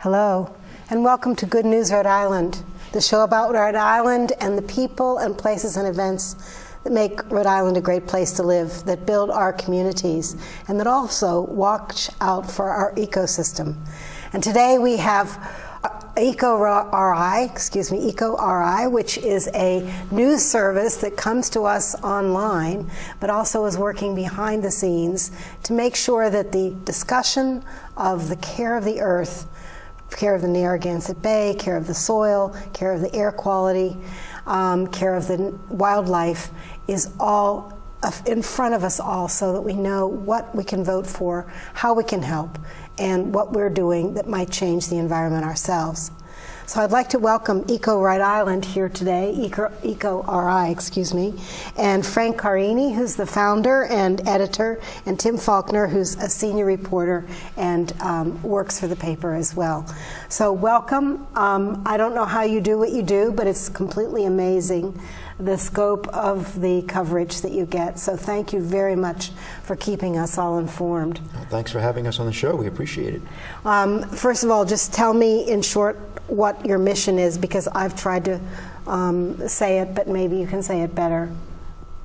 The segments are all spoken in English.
Hello, and welcome to Good News Rhode Island, the show about Rhode Island and the people and places and events that make Rhode Island a great place to live, that build our communities, and that also watch out for our ecosystem. And today we have EcoRI, which is a news service that comes to us online, but also is working behind the scenes to make sure that the discussion of the care of the earth, care of the Narragansett Bay, care of the soil, care of the air quality, care of the wildlife is all in front of us all, so that we know what we can vote for, how we can help, and what we're doing that might change the environment ourselves. So I'd like to welcome Eco Rhode Island here today, EcoRI, and Frank Carini, who's the founder and editor, and Tim Faulkner, who's a senior reporter and works for the paper as well. So welcome. I don't know how you do what you do, but it's completely amazing, the scope of the coverage that you get. So thank you very much for keeping us all informed. Thanks for having us on the show. We appreciate it. First of all, just tell me in short what your mission is, because I've tried to say it, but maybe you can say it better.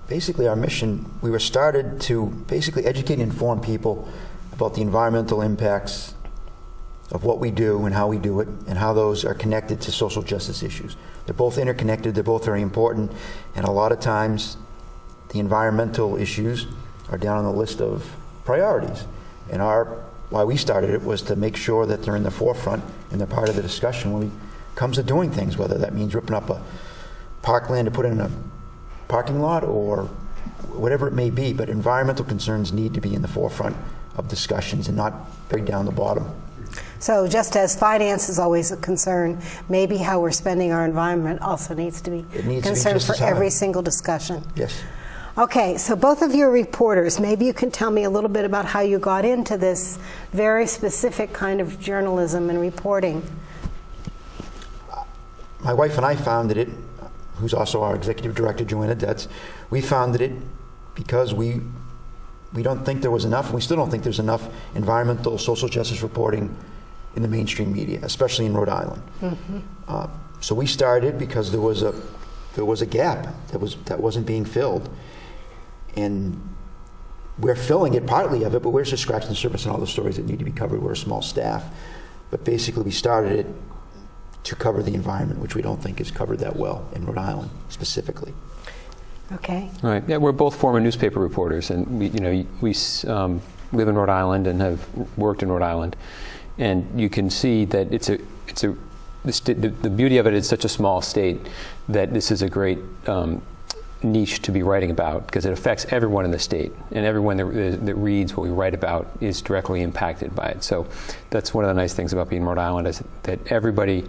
Basically, our mission, we were started to basically educate and inform people about the environmental impacts of what we do and how we do it, and how those are connected to social justice issues. They're both interconnected, they're both very important, and a lot of times the environmental issues are down on the list of priorities. And why we started it was to make sure that they're in the forefront and they're part of the discussion when it comes to doing things, whether that means ripping up a parkland to put in a parking lot or whatever it may be. But environmental concerns need to be in the forefront of discussions and not buried down the bottom. So just as finance is always a concern, maybe how we're spending our environment also needs to be a concern for every single discussion. Yes. Okay, so both of you are reporters. Maybe you can tell me a little bit about how you got into this very specific kind of journalism and reporting. My wife and I founded it, who's also our executive director, Joanna Detz. We founded it because we don't think there was enough, and we still don't think there's enough environmental, social justice reporting in the mainstream media, especially in Rhode Island. Mm-hmm. So we started because there was a gap that wasn't being filled. And we're filling it, partly of it, but we're just scratching the surface on all the stories that need to be covered. We're a small staff. But basically, we started it to cover the environment, which we don't think is covered that well in Rhode Island, specifically. Okay. All right. Yeah, we're both former newspaper reporters, and we live in Rhode Island and have worked in Rhode Island. And you can see that the beauty of it is such a small state that this is a great niche to be writing about, because it affects everyone in the state, and everyone that reads what we write about is directly impacted by it. So that's one of the nice things about being in Rhode Island, is that everybody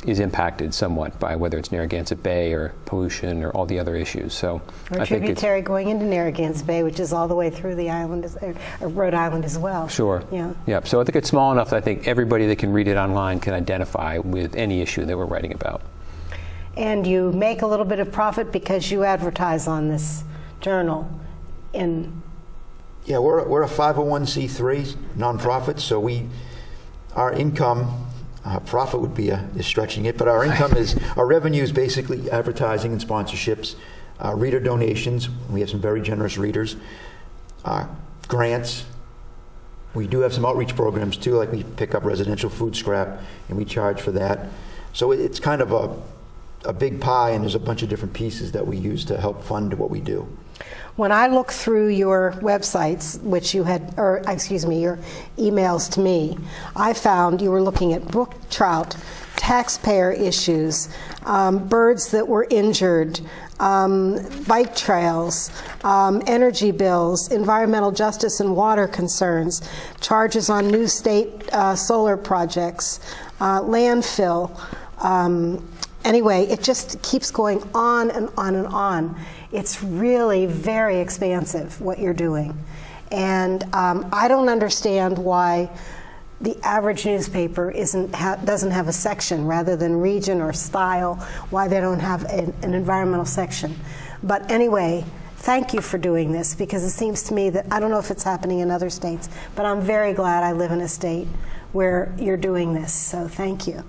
is impacted somewhat by whether it's Narragansett Bay or pollution or all the other issues. So or I think tributary going into Narragansett Bay, which is all the way through the island, Rhode Island as well. Sure. Yeah. Yeah. So I think it's small enough that I think everybody that can read it online can identify with any issue that we're writing about. And you make a little bit of profit because you advertise on this journal. Yeah, we're a 501c3 nonprofit, so our income Profit would be is stretching it, but our income is, our revenue is basically advertising and sponsorships, reader donations. We have some very generous readers, grants. We do have some outreach programs too, like we pick up residential food scrap and we charge for that. So it's kind of a big pie, and there's a bunch of different pieces that we use to help fund what we do. When I look through your websites, which you had, or excuse me, your emails to me, I found you were looking at brook trout, taxpayer issues, birds that were injured, bike trails, energy bills, environmental justice and water concerns, charges on new state solar projects, landfill. Anyway, it just keeps going on and on and on. It's really very expansive what you're doing. And I don't understand why the average newspaper doesn't have a section rather than region or style, why they don't have an environmental section. But anyway, thank you for doing this, because it seems to me that, I don't know if it's happening in other states, but I'm very glad I live in a state where you're doing this, so thank you.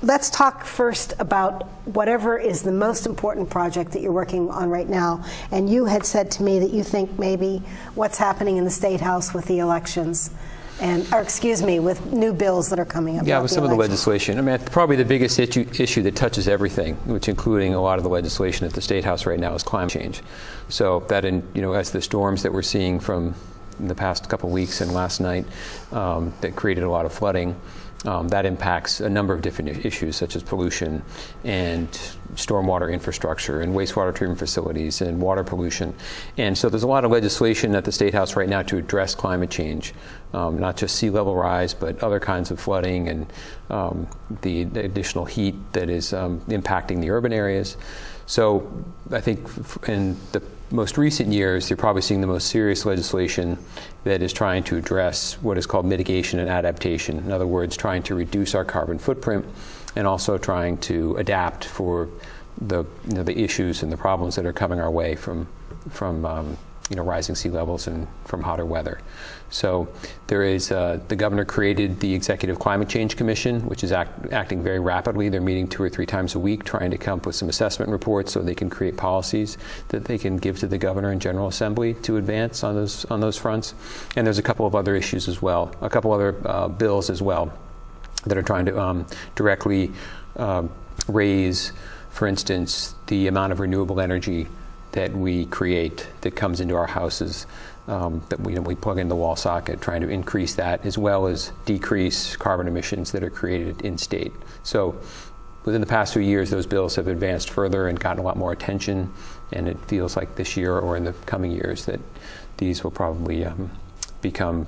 Let's talk first about whatever is the most important project that you're working on right now. And you had said to me that you think maybe what's happening in the State House with the elections, with new bills that are coming up. Yeah, with some of the legislation. I mean, probably the biggest issue that touches everything, which including a lot of the legislation at the State House right now, is climate change. So that, as the storms that we're seeing from the past couple of weeks and last night that created a lot of flooding, that impacts a number of different issues, such as pollution and stormwater infrastructure and wastewater treatment facilities and water pollution. And so there's a lot of legislation at the State House right now to address climate change, not just sea level rise, but other kinds of flooding and the additional heat that is impacting the urban areas. So I think in the most recent years, you're probably seeing the most serious legislation that is trying to address what is called mitigation and adaptation. In other words, trying to reduce our carbon footprint and also trying to adapt for the issues and the problems that are coming our way from rising sea levels and from hotter weather. So there is, the governor created the Executive Climate Change Commission, which is acting very rapidly. They're meeting 2 or 3 times a week, trying to come up with some assessment reports so they can create policies that they can give to the governor and General Assembly to advance on those fronts. And there's a couple of other issues as well, a couple other bills as well that are trying to directly raise, for instance, the amount of renewable energy that we create that comes into our houses, that we plug in the wall socket, trying to increase that, as well as decrease carbon emissions that are created in state. So within the past few years, those bills have advanced further and gotten a lot more attention, and it feels like this year or in the coming years that these will probably become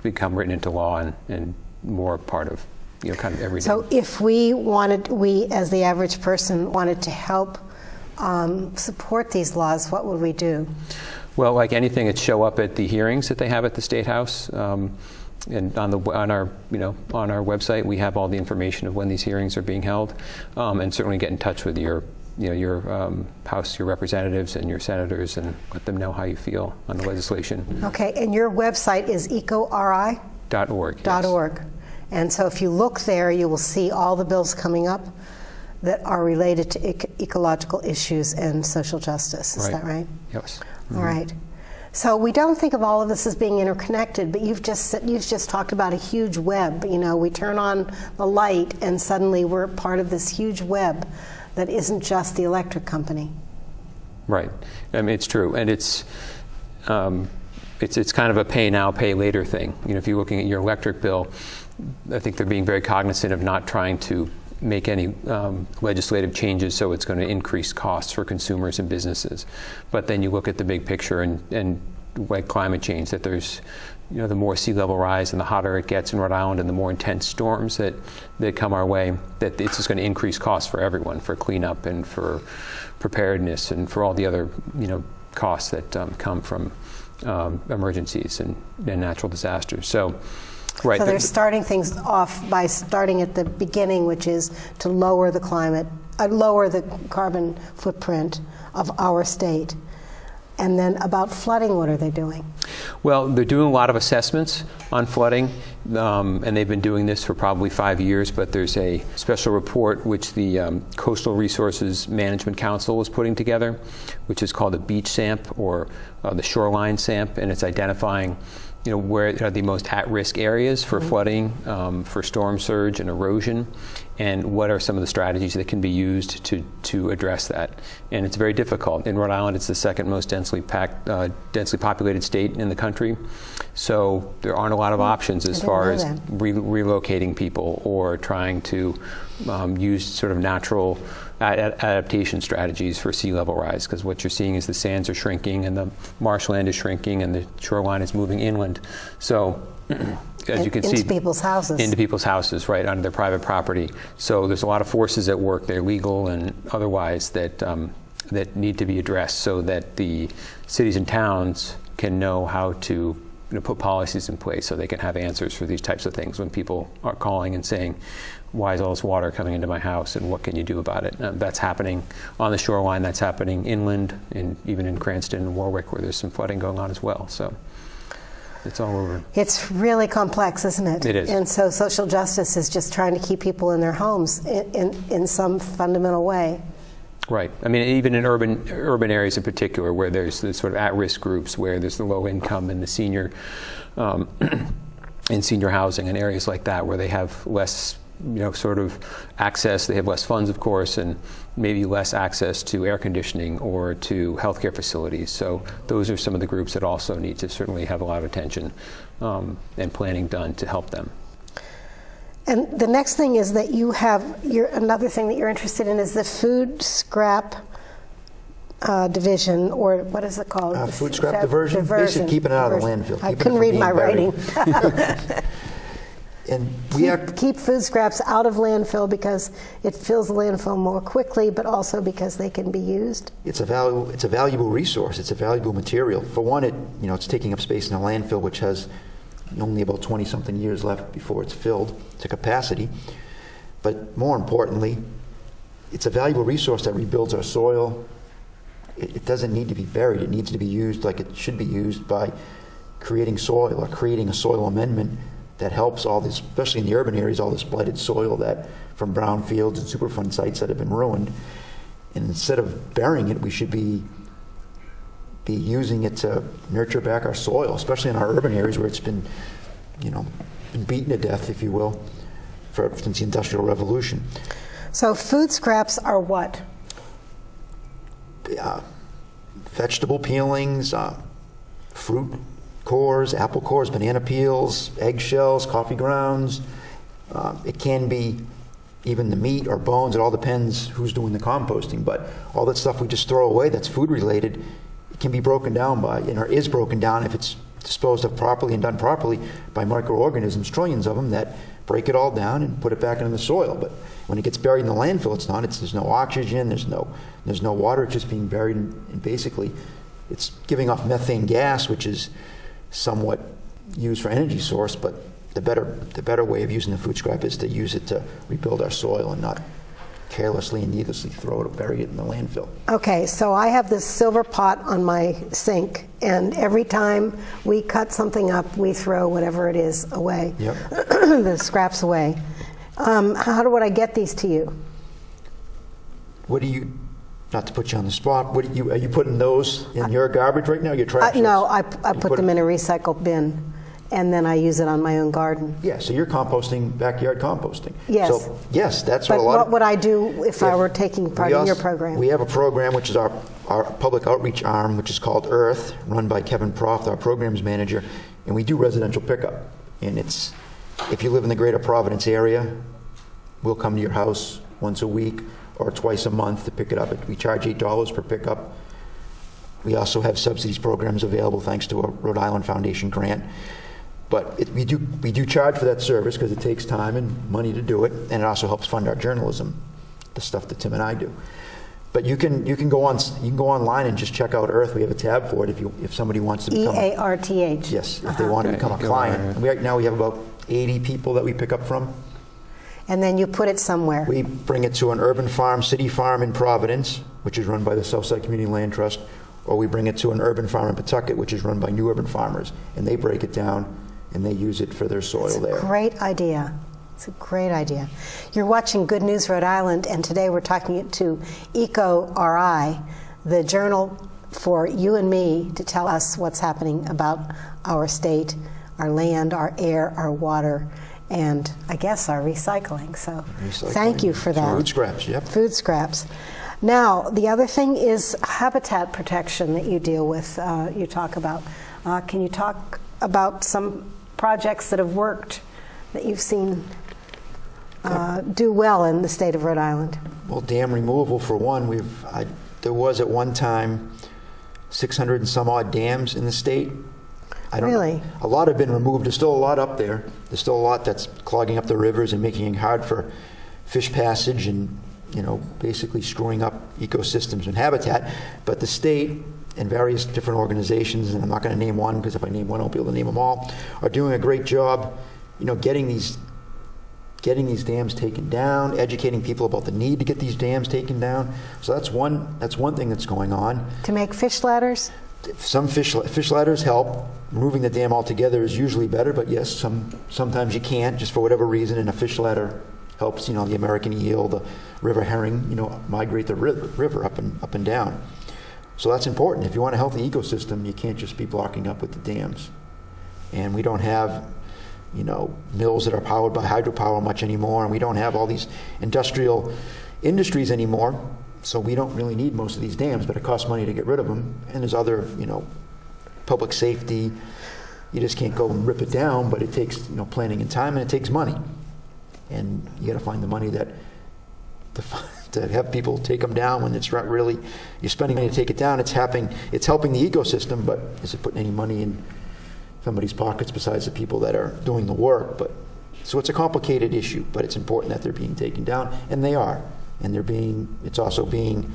written into law and more part of kind of everything. So if we as the average person wanted to help support these laws, what would we do? Well, like anything, it'd show up at the hearings that they have at the State House, and on our website we have all the information of when these hearings are being held, and certainly get in touch with your House, your representatives and your senators, and let them know how you feel on the legislation. Okay, and your website is ecori.org. Yes. .org. And so if you look there, you will see all the bills coming up that are related to ecological issues and social justice. Is that right? Yes. All right. So we don't think of all of this as being interconnected, but you've just talked about a huge web. We turn on the light and suddenly we're part of this huge web that isn't just the electric company. Right. I mean, it's true, and it's kind of a pay now, pay later thing. If you're looking at your electric bill, I think they're being very cognizant of not trying to make any legislative changes so it's going to increase costs for consumers and businesses. But then you look at the big picture and like climate change, that there's the more sea level rise and the hotter it gets in Rhode Island and the more intense storms that come our way, that it's just going to increase costs for everyone, for cleanup and for preparedness and for all the other costs that come from emergencies and natural disasters. So right. So they're starting things off by starting at the beginning, which is to lower the carbon footprint of our state. And then about flooding, what are they doing? Well, they're doing a lot of assessments on flooding. and they've been doing this for probably 5 years, but there's a special report which the Coastal Resources Management Council is putting together, which is called the Beach SAMP, or the Shoreline SAMP, and it's identifying where are the most at-risk areas for flooding, for storm surge and erosion, and what are some of the strategies that can be used to address that. And it's very difficult. In Rhode Island, it's the second most densely populated state in the country, so there aren't a lot of options as far as relocating people or trying to use sort of natural adaptation strategies for sea level rise, because what you're seeing is the sands are shrinking and the marshland is shrinking and the shoreline is moving inland. So as you can see, into people's houses, right, onto their private property. So there's a lot of forces at work, they're legal and otherwise, that need to be addressed so that the cities and towns can know how to put policies in place so they can have answers for these types of things when people are calling and saying, why is all this water coming into my house and what can you do about it? That's happening on the shoreline, that's happening inland, and even in Cranston and Warwick where there's some flooding going on as well. So it's all over. It's really complex, isn't it? It is. And so social justice is just trying to keep people in their homes in some fundamental way. Right. I mean, even in urban areas in particular, where there's the sort of at-risk groups, where there's the low income and the senior, in senior housing and areas like that, where they have less, sort of access. They have less funds, of course, and maybe less access to air conditioning or to healthcare facilities. So those are some of the groups that also need to certainly have a lot of attention and planning done to help them. And the next thing is that you have another thing that you're interested in is the food scrap division, or what is it called? Food scrap diversion. Basically keeping it out of the landfill. I couldn't read my writing. And keep food scraps out of landfill because it fills the landfill more quickly, but also because they can be used. It's a valuable resource. It's a valuable material. For one, it's taking up space in a landfill, which has only about 20-something years left before it's filled to capacity. But more importantly, it's a valuable resource that rebuilds our soil. It doesn't need to be buried. It needs to be used like it should be used by creating soil or creating a soil amendment that helps all this, especially in the urban areas, all this blighted soil that from brownfields and Superfund sites that have been ruined. And instead of burying it, we should be using it to nurture back our soil, especially in our urban areas where it's been, been beaten to death, if you will, since the Industrial Revolution. So food scraps are what? Vegetable peelings, fruit cores, apple cores, banana peels, eggshells, coffee grounds. It can be even the meat or bones. It all depends who's doing the composting. But all that stuff we just throw away that's food related, it can be broken down by, or is broken down if it's disposed of properly and done properly by microorganisms, trillions of them, that break it all down and put it back into the soil. But when it gets buried in the landfill, it's not. There's no oxygen. There's no water. It's just being buried, and basically, it's giving off methane gas, which is somewhat used for energy source. But the better way of using the food scrap is to use it to rebuild our soil and not carelessly and needlessly throw it or bury it in the landfill. Okay, so I have this silver pot on my sink, and every time we cut something up, we throw whatever it is away. Yep. The scraps away. Would I get these to you? What do you, not to put you on the spot, are you putting those in your garbage right now, your trash? No, I put them in a recycle bin, and then I use it on my own garden. Yeah, so you're composting, backyard composting. Yes. So, yes, that's but what a lot what would I do if I were taking part in your program? We have a program, which is our public outreach arm, which is called Earth, run by Kevin Proft, our programs manager, and we do residential pickup. And it's, if you live in the greater Providence area, we'll come to your house once a week or twice a month to pick it up. We charge $8 per pickup. We also have subsidies programs available thanks to a Rhode Island Foundation grant. But we do charge for that service because it takes time and money to do it, and it also helps fund our journalism, the stuff that Tim and I do. But you can go online and just check out Earth. We have a tab for it if somebody wants to become EARTH. Yes, if they want to become a client. And right now we have about 80 people that we pick up from. And then you put it somewhere. We bring it to an urban farm, city farm in Providence, which is run by the Southside Community Land Trust, or we bring it to an urban farm in Pawtucket, which is run by New Urban Farmers, and they break it down and they use it for their soil there. Great idea. It's a great idea. You're watching Good News Rhode Island, and today we're talking to EcoRI, the journal for you and me to tell us what's happening about our state, our land, our air, our water, and I guess our recycling. So thank you for that. Food scraps, yep. Food scraps. Now, the other thing is habitat protection that you deal with, you talk about. Can you talk about some projects that have worked that you've seen do well in the state of Rhode Island? Well, dam removal, for one. There was at one time 600 and some odd dams in the state. Really? A lot have been removed. There's still a lot up there. There's still a lot that's clogging up the rivers and making it hard for fish passage and, basically screwing up ecosystems and habitat. But the state and various different organizations, and I'm not going to name one because if I name one, I won't be able to name them all, are doing a great job, getting these dams taken down, educating people about the need to get these dams taken down. So that's one thing that's going on. To make fish ladders? Some fish ladders help. Removing the dam altogether is usually better, but yes, sometimes you can't, just for whatever reason, and a fish ladder helps, the American eel, the river herring, migrate the river up and down. So that's important. If you want a healthy ecosystem, you can't just be blocking up with the dams. And we don't have, mills that are powered by hydropower much anymore, and we don't have all these industries anymore. So we don't really need most of these dams, but it costs money to get rid of them. And there's other, public safety. You just can't go and rip it down, but it takes, planning and time, and it takes money. And you got to find the money to have people take them down when it's not really, you're spending money to take it down. It's helping the ecosystem, but is it putting any money in somebody's pockets besides the people that are doing the work? So it's a complicated issue, but it's important that they're being taken down, and they are. And it's also being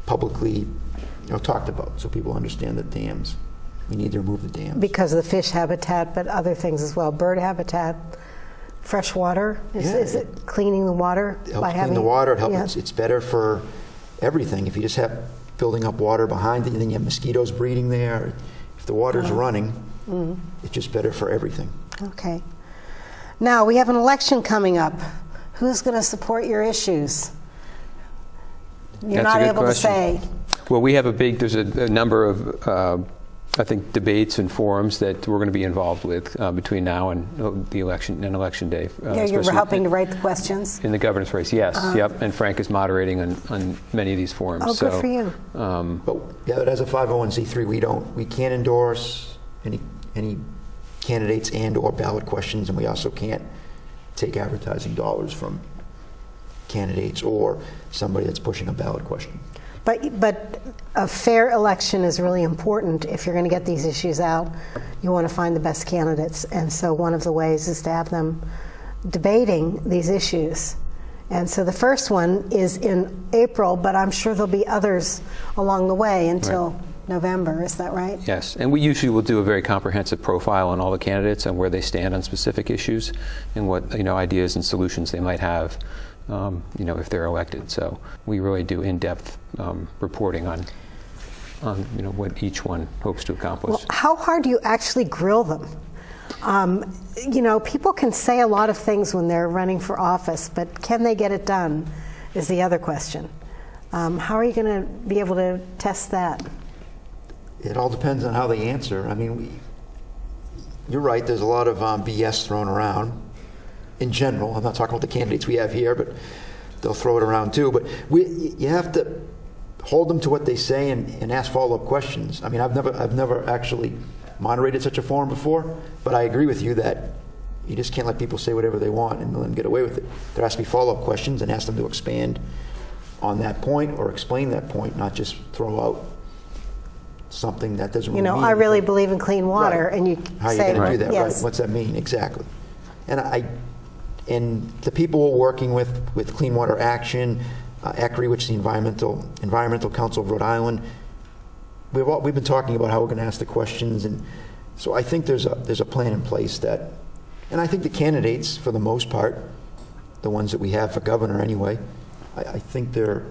publicly, talked about, so people understand the dams. We need to remove the dams. Because of the fish habitat, but other things as well. Bird habitat, fresh water. Is it cleaning the water? It helps clean the water. It helps. Yeah. It's better for everything. If you just have building up water behind it, and then you have mosquitoes breeding there. If the water's running, it's just better for everything. Okay. Now, we have an election coming up. Who's going to support your issues? You're not able to say. Well, we have there's a number of, I think, debates and forums that we're going to be involved with between now and the election and election day. You're helping to write the questions? In the governor's race, yes. Yep. And Frank is moderating on many of these forums. Oh, good for you. But as a 501c3, we can't endorse any candidates and or ballot questions, and we also can't take advertising dollars from candidates or somebody that's pushing a ballot question. But a fair election is really important. If you're going to get these issues out, you want to find the best candidates. And so one of the ways is to have them debating these issues. And so the first one is in April, but I'm sure there'll be others along the way until November. Is that right? Yes. And we usually will do a very comprehensive profile on all the candidates and where they stand on specific issues and what ideas and solutions they might have. If they're elected. So we really do in-depth reporting on what each one hopes to accomplish. Well, how hard do you actually grill them? People can say a lot of things when they're running for office, but can they get it done is the other question. How are you going to be able to test that? It all depends on how they answer. I mean, you're right, there's a lot of BS thrown around. In general, I'm not talking about the candidates we have here, but they'll throw it around too. But you have to hold them to what they say and ask follow-up questions. I mean, I've never actually moderated such a forum before, but I agree with you that you just can't let people say whatever they want and let them get away with it. There has to be follow-up questions and ask them to expand on that point or explain that point, not just throw out something that doesn't really mean I really believe in clean water, and you how say, are you going to do that? Yes. Right? What's that mean exactly? And the people we're working with Clean Water Action, ECRI, which is the Environmental Council of Rhode Island, we've been talking about how we're going to ask the questions, and so I think there's a plan in place that, and I think the candidates, for the most part, the ones that we have for governor anyway, I think they're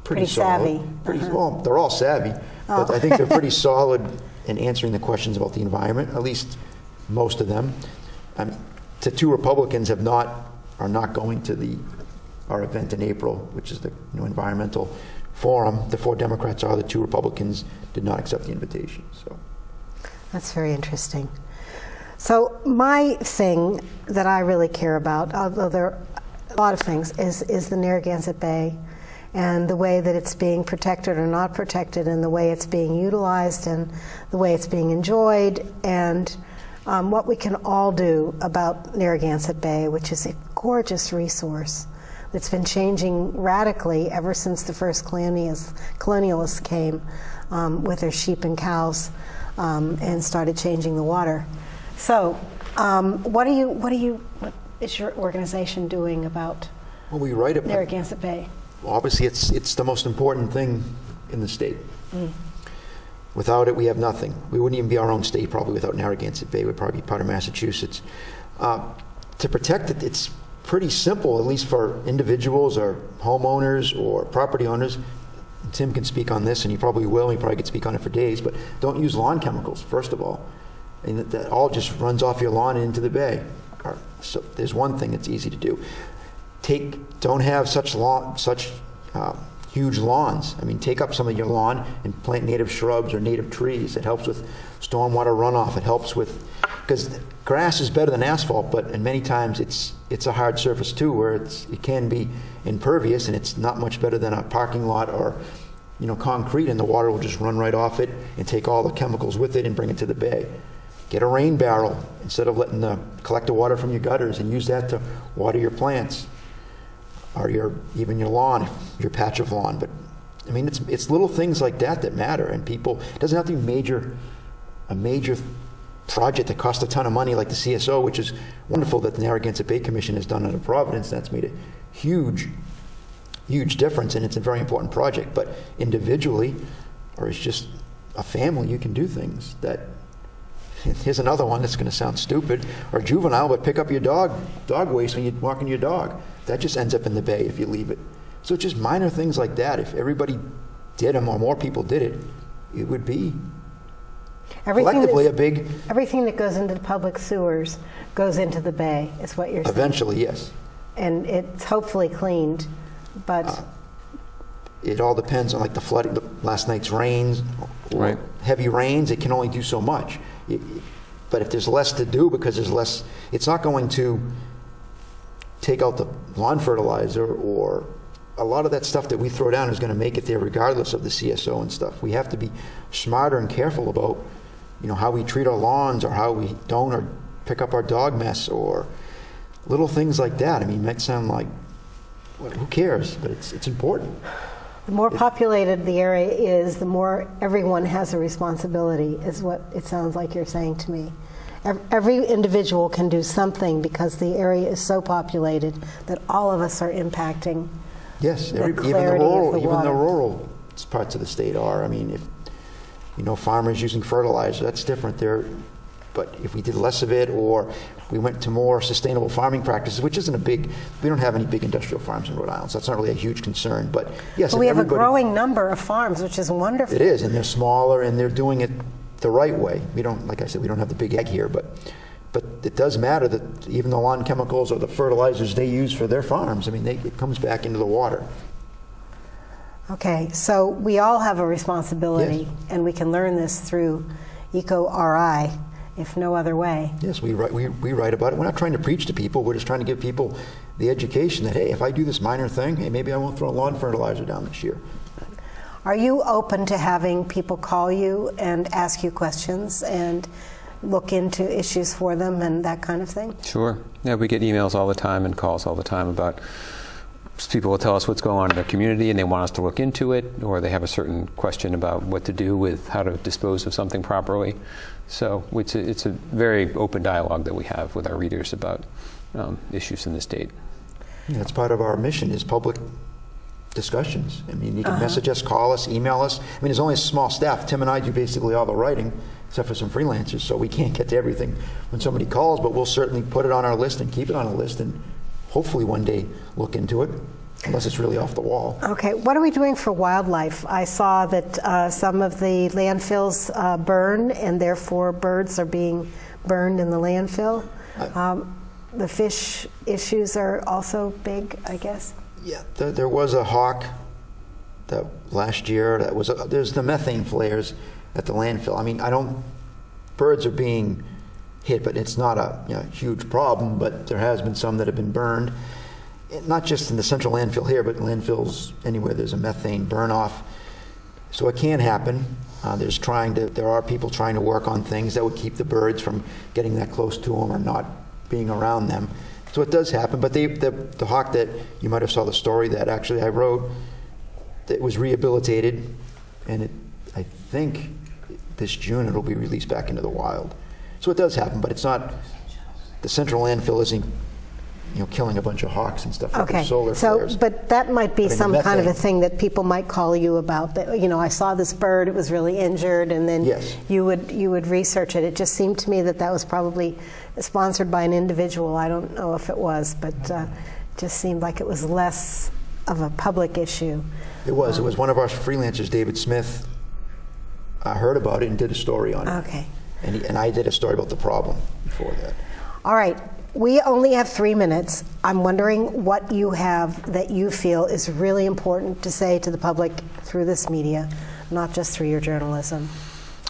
pretty solid. Savvy. Well, they're all savvy, but I think they're pretty solid in answering the questions about the environment, at least most of them. The two Republicans are not going to our event in April, which is the environmental forum. The 4 Democrats are. The 2 Republicans did not accept the invitation. So that's very interesting. So my thing that I really care about, although there are a lot of things, is the Narragansett Bay and the way that it's being protected or not protected, and the way it's being utilized and the way it's being enjoyed, and what we can all do about Narragansett Bay, which is a gorgeous resource that's been changing radically ever since the first colonialists came with their sheep and cows and started changing the water. So, what is your organization doing about Narragansett Bay? Well, obviously, it's the most important thing in the state. Without it, we have nothing. We wouldn't even be our own state probably without Narragansett Bay. We'd probably be part of Massachusetts. To protect it, it's pretty simple, at least for individuals or homeowners or property owners. Tim can speak on this, and he probably will. He probably could speak on it for days. But don't use lawn chemicals, first of all. And that all just runs off your lawn and into the bay. So there's one thing that's easy to do. Don't have such huge lawns. Take up some of your lawn and plant native shrubs or native trees. It helps with stormwater runoff. It helps with, because grass is better than asphalt, but and many times it's a hard surface too, where it can be impervious, and it's not much better than a parking lot or concrete, and the water will just run right off it and take all the chemicals with it and bring it to the bay. Get a rain barrel instead of collect the water from your gutters, and use that to water your plants or even your lawn, your patch of lawn. But it's little things like that matter, and people, it doesn't have to be a major project that costs a ton of money like the CSO, which is wonderful that the Narragansett Bay Commission has done under Providence. That's made a huge difference, and it's a very important project. But individually, or as just a family, you can do things that. Here's another one that's going to sound stupid or juvenile, but pick up your dog waste when you're walking your dog. That just ends up in the bay if you leave it. So it's just minor things like that. If everybody did them or more people did it, it would be collectively a big... Everything that goes into the public sewers goes into the bay, is what you're saying. Eventually, yes. And it's hopefully cleaned, but... it all depends on the flooding, last night's rains, or heavy rains. It can only do so much. But if there's less to do because there's less, it's not going to take out the lawn fertilizer, or a lot of that stuff that we throw down is going to make it there regardless of the CSO and stuff. We have to be smarter and careful about, how we treat our lawns, or how we don't, or pick up our dog mess, or little things like that. It might sound like, well, who cares? But it's important. The more populated the area is, the more everyone has a responsibility, is what it sounds like you're saying to me. Every individual can do something because the area is so populated that all of us are impacting. Yes, even the rural parts of the state are. If farmers using fertilizer, that's different there. But if we did less of it, or we went to more sustainable farming practices, which isn't we don't have any big industrial farms in Rhode Island, so that's not really a huge concern. But yes, we have a growing number of farms, which is wonderful. It is, and they're smaller, and they're doing it the right way. We don't, like I said, we don't have the big egg here, but it does matter that even the lawn chemicals or the fertilizers they use for their farms, it comes back into the water. Okay, so we all have a responsibility, yes. And we can learn this through EcoRI. If no other way. Yes, we write about it. We're not trying to preach to people. We're just trying to give people the education that, hey, if I do this minor thing, hey, maybe I won't throw lawn fertilizer down this year. Are you open to having people call you and ask you questions and look into issues for them and that kind of thing? Sure. Yeah, we get emails all the time and calls all the time about people will tell us what's going on in their community and they want us to look into it, or they have a certain question about what to do with how to dispose of something properly. So it's a very open dialogue that we have with our readers about issues in the state. Yeah, that's part of our mission, is public discussions. You can message us, call us, email us. There's only a small staff. Tim and I do basically all the writing, except for some freelancers, so we can't get to everything when somebody calls, but we'll certainly put it on our list and keep it on a list, and hopefully one day look into it, unless it's really off the wall. Okay, what are we doing for wildlife? I saw that some of the landfills burn, and therefore birds are being burned in the landfill. The fish issues are also big, I guess. Yeah, there was a hawk that last year. There's the methane flares at the landfill. I mean, birds are being hit, but it's not a huge problem. But there has been some that have been burned, not just in the central landfill here, but landfills anywhere there's a methane burn off. So it can happen. There are people trying to work on things that would keep the birds from getting that close to them or not being around them. So it does happen. But the hawk that you might have saw the story that actually I wrote, that was rehabilitated, and I think this June it'll be released back into the wild. So it does happen, but it's not. The central landfill isn't killing a bunch of hawks and stuff like solar flares. But that might be some kind of a methane thing that people might call you about. That I saw this bird; it was really injured, and then Yes. you would research it. It just seemed to me that was probably sponsored by an individual. I don't know if it was, but it just seemed like it was less of a public issue. It was. It was one of our freelancers, David Smith, heard about it and did a story on it. Okay. And I did a story about the problem before that. All right. We only have 3 minutes. I'm wondering what you have that you feel is really important to say to the public through this media, not just through your journalism.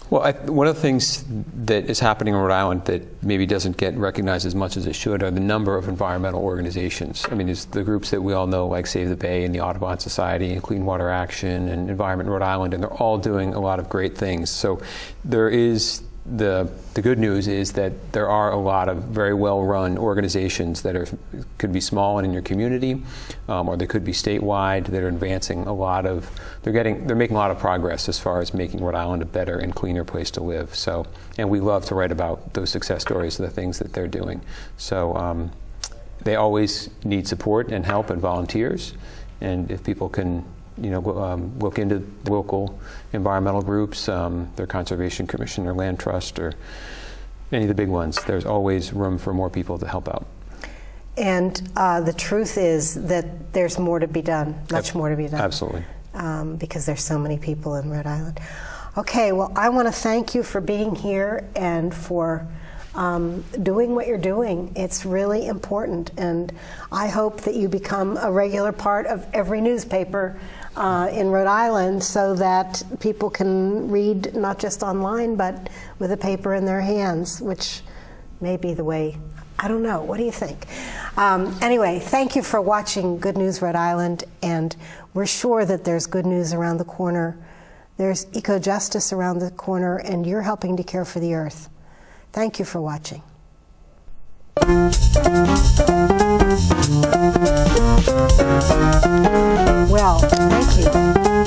Well, one of the things that is happening in Rhode Island that maybe doesn't get recognized as much as it should are the number of environmental organizations. I mean, there's the groups that we all know, like Save the Bay and the Audubon Society and Clean Water Action and Environment Rhode Island, and they're all doing a lot of great things. So there is the good news is that there are a lot of very well-run organizations that could be small and in your community, or they could be statewide, that are advancing a lot of. They're making a lot of progress as far as making Rhode Island a better and cleaner place to live. So, and we love to write about those success stories and the things that they're doing. So, they always need support and help and volunteers, and if people can. Look into local environmental groups, their Conservation Commission or Land Trust or any of the big ones. There's always room for more people to help out. And the truth is that there's more to be done, much more to be done. Absolutely. Because there's so many people in Rhode Island. Okay, well, I want to thank you for being here and for doing what you're doing. It's really important, and I hope that you become a regular part of every newspaper in Rhode Island so that people can read not just online but with a paper in their hands, which may be the way. I don't know. What do you think? Anyway, thank you for watching Good News Rhode Island, and we're sure that there's good news around the corner. There's eco-justice around the corner, and you're helping to care for the earth. Thank you for watching. Well, thank you.